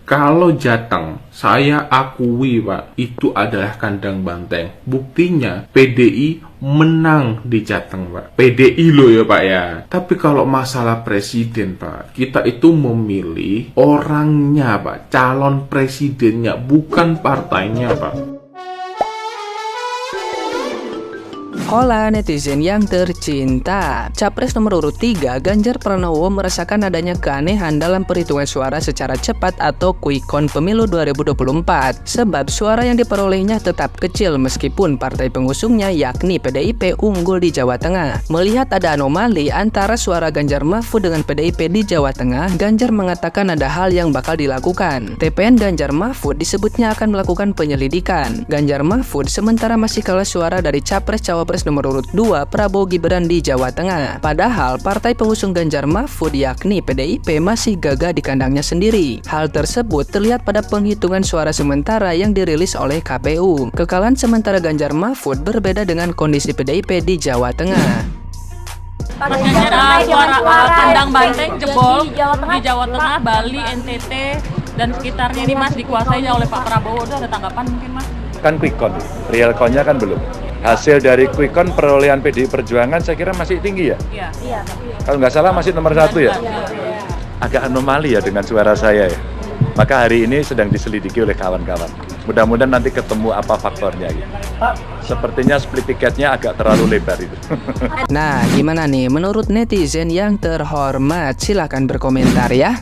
Kalau Jateng, saya akui Pak, itu adalah kandang banteng. Buktinya PDI menang di Jateng Pak. PDI loh ya Pak ya. Tapi kalau masalah presiden Pak, kita itu memilih orangnya Pak, calon presidennya, bukan partainya Pak. Hola netizen yang tercinta. Capres nomor urut 3 Ganjar Pranowo merasakan adanya keanehan dalam perhitungan suara secara cepat atau quick count pemilu 2024. Sebab suara yang diperolehnya tetap kecil meskipun partai pengusungnya yakni PDIP unggul di Jawa Tengah. Melihat ada anomali antara suara Ganjar Mahfud dengan PDIP di Jawa Tengah, Ganjar mengatakan ada hal yang bakal dilakukan. TPN Ganjar Mahfud disebutnya akan melakukan penyelidikan. Ganjar Mahfud sementara masih kalah suara dari Capres-Cawapres nomor urut 2 Prabowo Gibran di Jawa Tengah. Padahal partai pengusung Ganjar Mahfud yakni PDIP masih gagah di kandangnya sendiri. Hal tersebut terlihat pada penghitungan suara sementara yang dirilis oleh KPU. Kekalahan sementara Ganjar Mahfud berbeda dengan kondisi PDIP di Jawa Tengah. Mas Ganjar suara kandang banteng jebol di Jawa Tengah, Bali, NTT dan sekitarnya ini Mas dikuasai oleh Pak Prabowo. Udah ada tanggapan mungkin Mas? Kan quick count, real count-nya kan belum. Hasil dari quick count perolehan PDI Perjuangan saya kira masih tinggi ya? Iya. Kalau nggak salah masih nomor 1 ya? Agak anomali ya dengan suara saya ya. Maka hari ini sedang diselidiki oleh kawan-kawan. Mudah-mudahan nanti ketemu apa faktornya gitu. Sepertinya split tiketnya agak terlalu lebar itu. Nah, gimana nih menurut netizen yang terhormat? Silahkan berkomentar ya.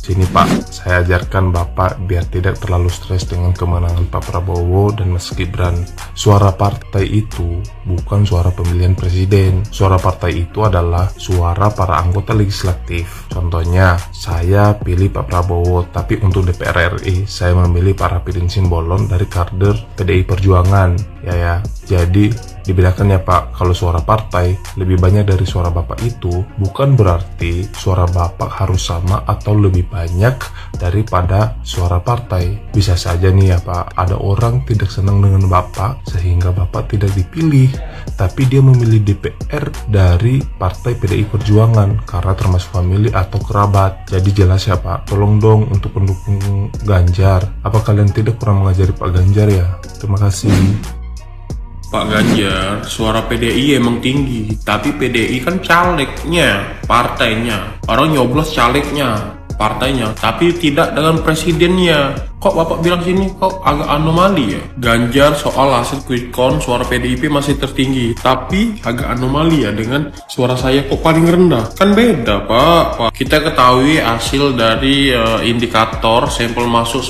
Sini Pak, saya ajarkan Bapak biar tidak terlalu stres dengan kemenangan Pak Prabowo dan Mas Gibran. Suara partai itu bukan suara pemilihan presiden. Suara partai itu adalah suara para anggota legislatif. Contohnya, saya pilih Pak Prabowo, tapi untuk DPR RI, saya memilih para piring simbolon dari kader PDI Perjuangan. Ya. Jadi, dibedakan ya Pak, kalau suara partai lebih banyak dari suara Bapak itu bukan berarti suara Bapak harus sama atau lebih banyak daripada suara partai. Bisa saja nih ya Pak, ada orang tidak senang dengan Bapak sehingga Bapak tidak dipilih, tapi dia memilih DPR dari partai PDI Perjuangan karena termasuk famili atau kerabat. Jadi jelas ya Pak, tolong dong untuk pendukung Ganjar. Apa kalian tidak pernah mengajari Pak Ganjar ya? Terima kasih. Pak Ganjar, suara PDI emang tinggi, tapi PDI kan calegnya, partainya. Orang nyoblos calegnya, partainya, tapi tidak dengan presidennya. Kok Bapak bilang sini kok agak anomali ya? Ganjar soal hasil quick count suara PDIP masih tertinggi, tapi agak anomali ya dengan suara saya kok paling rendah. Kan beda Pak. Kita ketahui hasil dari indikator sampel masuk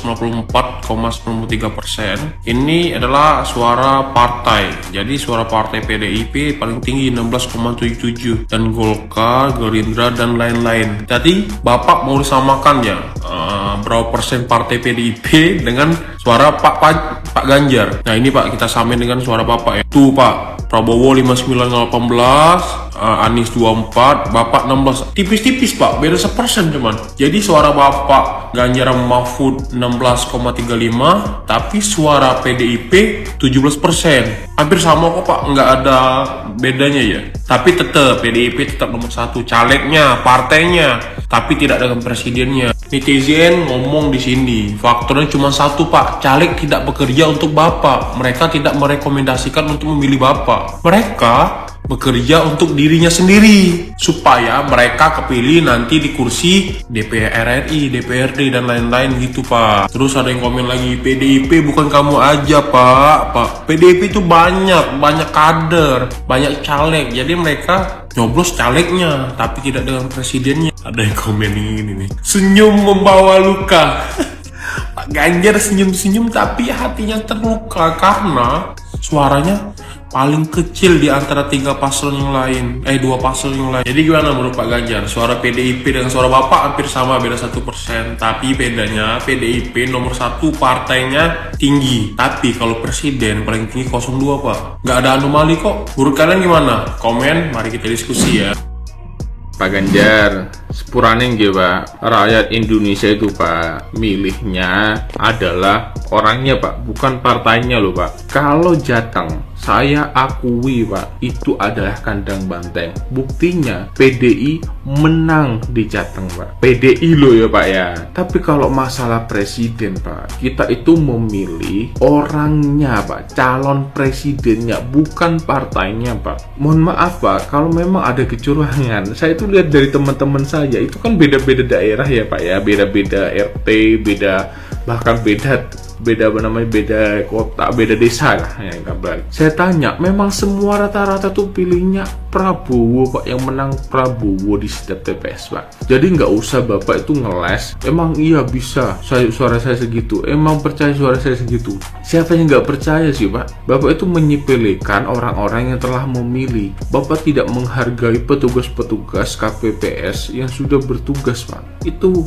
94,93%. Ini adalah suara partai. Jadi suara partai PDIP paling tinggi 16,77 dan Golkar, Gerindra dan lain-lain. Jadi Bapak mau disamakan ya berapa persen partai PDIP dengan suara Pak Ganjar. Nah ini Pak, kita samain dengan suara Bapak ya. Tuh Pak, Prabowo 59,18, Anies 24, Bapak 16. Tipis-tipis Pak, beda 1% cuman. Jadi suara Bapak Ganjar Mahfud 16,35, tapi suara PDIP 17%. Hampir sama kok Pak, nggak ada bedanya ya. Tapi tetap PDIP tetap nomor 1, calegnya, partainya, tapi tidak dengan presidennya. Netizen ngomong di sini, faktornya cuma satu Pak, caleg tidak bekerja untuk Bapak. Mereka tidak merekomendasikan untuk memilih Bapak. Mereka bekerja untuk dirinya sendiri supaya mereka kepilih nanti di kursi DPR RI, DPRD dan lain-lain gitu Pak. Terus ada yang komen lagi, PDIP bukan kamu aja Pak. PDIP itu banyak kader, banyak caleg. Jadi mereka nyoblos calegnya tapi tidak dengan presidennya. Ada yang komen ini nih, senyum membawa luka. Pak Ganjar senyum-senyum tapi hatinya terluka karena suaranya paling kecil di antara 3 paslon yang lain, 2 paslon yang lain. Jadi gimana menurut Pak Ganjar? Suara PDIP dengan suara Bapak hampir sama, beda 1%. Tapi bedanya PDIP nomor 1 partainya tinggi. Tapi kalau presiden paling tinggi 02 Pak. Nggak ada anomali kok. Menurut kalian gimana? Komen, mari kita diskusi ya. Pak Ganjar, sepurane nggih Pak, rakyat Indonesia itu Pak, milihnya adalah orangnya Pak, bukan partainya loh Pak. Kalau Jateng, saya akui Pak, itu adalah kandang banteng. Buktinya PDI menang di Jateng Pak. PDI loh ya Pak ya. Tapi kalau masalah presiden Pak, kita itu memilih orangnya Pak, calon presidennya, bukan partainya Pak. Mohon maaf Pak, kalau memang ada kecurangan, saya itu lihat dari teman-teman saya, itu kan beda-beda daerah ya Pak ya, beda-beda RT, bahkan beda kota, beda desa lah ya kabar. Saya tanya, memang semua rata-rata tuh pilihnya Prabowo Pak, yang menang Prabowo di setiap TPS Pak. Jadi nggak usah Bapak itu ngeles, emang iya bisa suara saya segitu, emang percaya suara saya segitu. Siapa yang nggak percaya sih Pak? Bapak itu menyepelekan orang-orang yang telah memilih. Bapak tidak menghargai petugas-petugas KPPS yang sudah bertugas Pak. Itu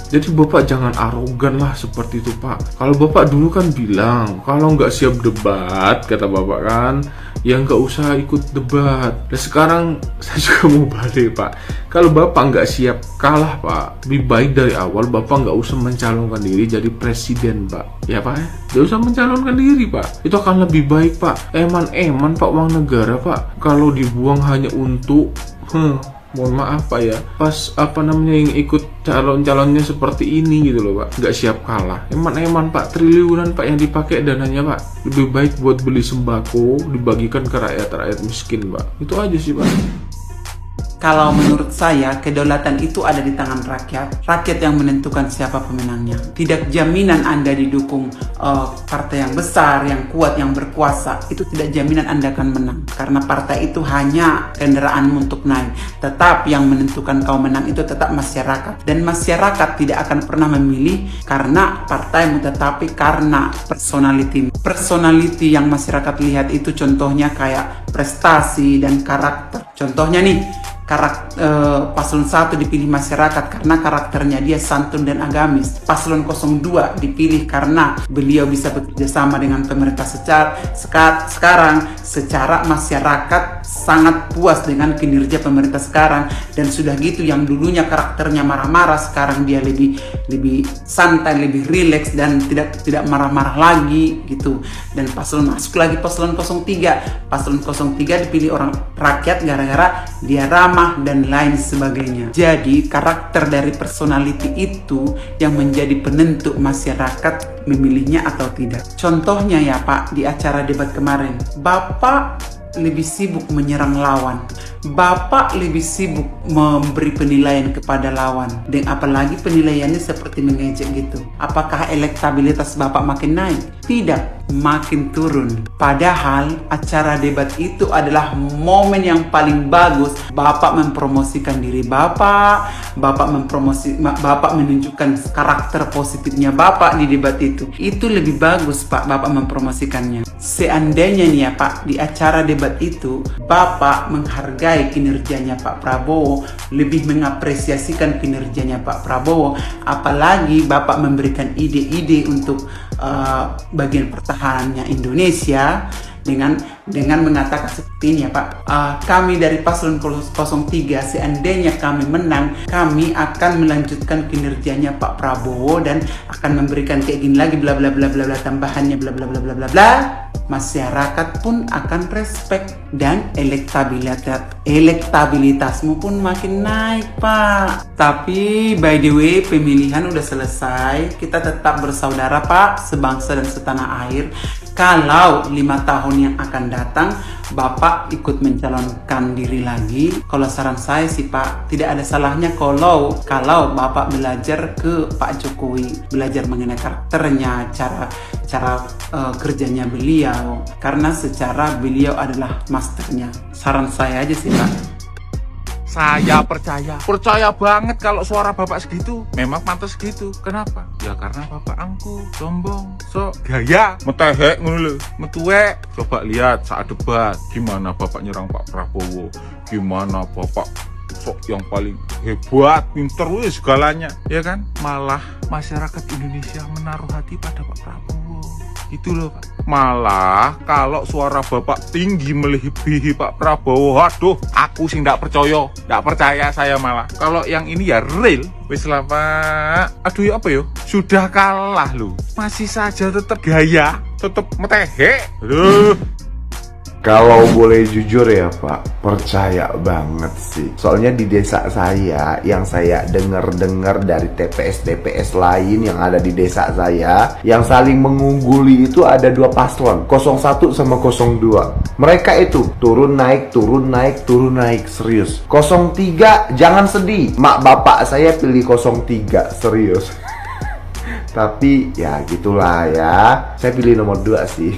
jadi Bapak jangan arogan lah seperti itu Pak. Kalau Bapak dulu kan bilang, kalau nggak siap debat, kata Bapak kan, ya nggak usah ikut debat. Dan sekarang saya juga mau balik Pak. Kalau Bapak nggak siap kalah Pak, lebih baik dari awal Bapak nggak usah mencalonkan diri jadi presiden Pak. Ya Pak ya, nggak usah mencalonkan diri Pak. Itu akan lebih baik Pak. Eman Pak, uang negara Pak. Kalau dibuang hanya untuk mohon maaf Pak ya, pas yang ikut calon-calonnya seperti ini gitu loh Pak, nggak siap kalah. Eman Pak, triliunan Pak yang dipakai dananya Pak, lebih baik buat beli sembako, dibagikan ke rakyat miskin Pak. Itu aja sih Pak. Kalau menurut saya, kedaulatan itu ada di tangan rakyat. Rakyat yang menentukan siapa pemenangnya. Tidak jaminan Anda didukung partai yang besar, yang kuat, yang berkuasa. Itu tidak jaminan Anda akan menang. Karena partai itu hanya kendaraanmu untuk naik. Tetap yang menentukan kau menang itu tetap masyarakat. Dan masyarakat tidak akan pernah memilih karena partaimu, tetapi karena personality. Personality yang masyarakat lihat itu contohnya kayak prestasi dan karakter. Contohnya nih, paslon 1 dipilih masyarakat karena karakternya dia santun dan agamis. Paslon 02 dipilih karena beliau bisa bekerja sama dengan pemerintah sekarang. Secara masyarakat sangat puas dengan kinerja pemerintah sekarang, dan sudah gitu yang dulunya karakternya marah-marah, sekarang dia lebih santai, lebih rileks dan tidak marah-marah lagi gitu. Dan masuk lagi paslon 03. Paslon 03 dipilih orang rakyat gara-gara dia ramah dan lain sebagainya. Jadi karakter dari personality itu yang menjadi penentu masyarakat memilihnya atau tidak. Contohnya ya Pak, di acara debat kemarin, Bapak lebih sibuk menyerang lawan. Bapak lebih sibuk memberi penilaian kepada lawan. Dan apalagi penilaiannya seperti mengejek gitu. Apakah elektabilitas Bapak makin naik? Tidak, makin turun. Padahal acara debat itu adalah momen yang paling bagus. Bapak mempromosikan diri Bapak menunjukkan karakter positifnya Bapak di debat itu. Itu lebih bagus Pak, Bapak mempromosikannya. Seandainya nih ya Pak, di acara debat itu Bapak menghargai kinerjanya Pak Prabowo, lebih mengapresiasikan kinerjanya Pak Prabowo, apalagi Bapak memberikan ide-ide untuk bagian pertahanannya Indonesia dengan mengatakan seperti ini ya Pak, kami dari paslon 03 seandainya kami menang, kami akan melanjutkan kinerjanya Pak Prabowo dan akan memberikan kayak gini lagi bla bla bla bla bla tambahannya bla bla bla bla bla bla. Masyarakat pun akan respect dan elektabilitasmu pun makin naik Pak. Tapi by the way, pemilihan udah selesai, kita tetap bersaudara Pak, sebangsa dan setanah air. Kalau 5 tahun yang akan datang Bapak ikut mencalonkan diri lagi, kalau saran saya sih Pak, tidak ada salahnya kalau Bapak belajar ke Pak Jokowi, belajar mengenai karakternya, cara kerjanya beliau, karena secara beliau adalah masternya. Saran saya aja sih Pak. Saya percaya banget kalau suara Bapak segitu. Memang pantas segitu. Kenapa? Ya karena Bapak angkuh, sombong, sok gaya, metehek ngono lho, metuwek. Coba lihat saat debat, gimana Bapak nyerang Pak Prabowo, gimana Bapak sok yang paling hebat, pinter, segalanya, ya kan? Malah masyarakat Indonesia menaruh hati pada Pak Prabowo. Itu loh Pak. Malah kalau suara Bapak tinggi melebihi Pak Prabowo, aduh, aku sih nggak percaya saya malah. Kalau yang ini ya real, wis lah Pak. Aduh ya apa yo? Sudah kalah loh, masih saja tetap gaya, tetap metehe. Aduh. Kalau boleh jujur ya Pak, percaya banget sih. Soalnya di desa saya, yang saya dengar dari TPS-TPS lain yang ada di desa saya, yang saling mengungguli itu ada 2 paslon, 01 sama 02. Mereka itu turun naik, serius. 03, jangan sedih, mak bapak saya pilih 03, serius. Tapi ya gitulah ya, saya pilih nomor 2 sih.